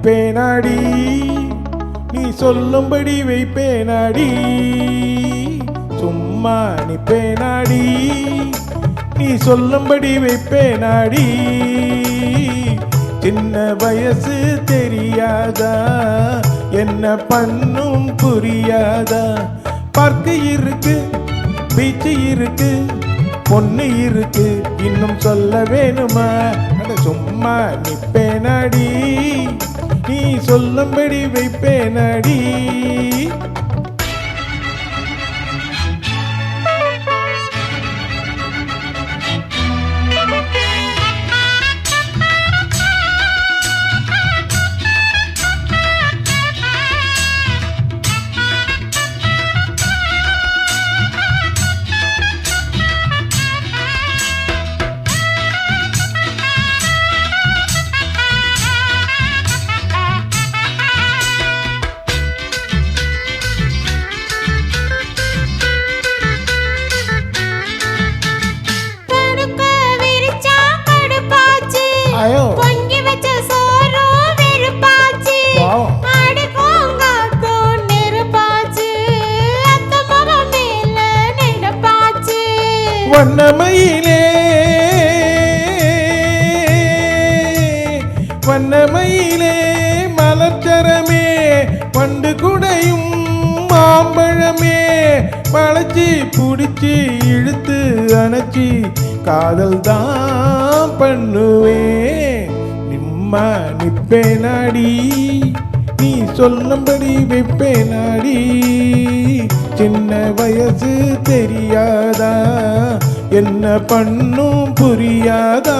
நிப்பேனாடி நீ சொல்லும்படி வைப்பேனாடி சும்மா நிப்பேனாடி நீ சொல்லும்படி வைப்பேனாடி சின்ன வயசு தெரியாதா என்ன பண்ணும் புரியாதா பார்க்க இருக்கு பீச்சு இருக்கு பொண்ணு இருக்கு இன்னும் சொல்ல வேணுமா சும்மா நிப்பேனாடி நீ சொல்லும்படி வைப்பேனாடி பொங்கி வச்ச சோறு வெறுப்பாச்சு ஆடு கோங்காத்தோ நெருப்பாச்சு அத்த மகம் மேல நெடுப்பாச்சு வண்ணமயிலே வண்ணமயிலே மலர்ச்சரமே பண்டு குடையும் மாம்பழமே வளைச்சி புடிச்சு இழுத்து அணைச்சி காதல் தான் பண்ணுவேன் நிம்மா நிப்பேனாடி நீ சொல்லும்படி வைப்பேனாடி சின்ன வயசு தெரியாதா என்ன பண்ணும் புரியாதா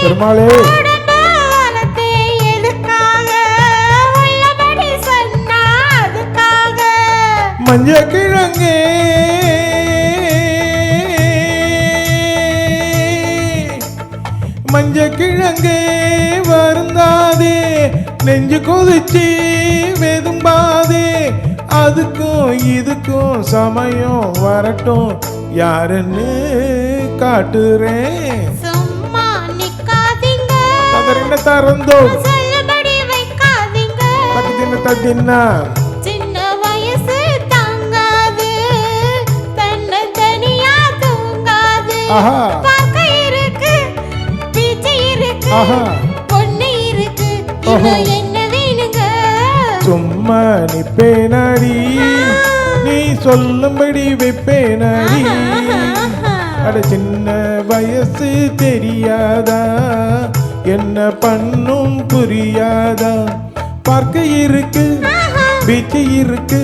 பெருமாளே மஞ்ச கிழங்கே மஞ்ச கிழங்கே வருந்தாதே நெஞ்சு கொதிச்சு வெதும்பாதே அதுக்கும் இதுக்கும் சமயம் வரட்டும் யாருன்னு காட்டுறேன் என்ன தரந்தோ சின்ன வயசு தாங்காது தன்னை தனியா தூங்காது பார்க்க இருக்கு பீச்சு இருக்கு பொண்ணு இருக்கு என்ன வேணுங்க சும்மா நிப்பேனாடி நீ சொல்லும்படி வைப்பேனாடி அட சின்ன வயசு தெரியாதா என்ன பண்ணும் புரியாதா பார்க்க இருக்கு பீச்சு இருக்கு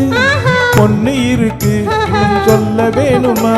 பொண்ணு இருக்கு சொல்ல வேணுமா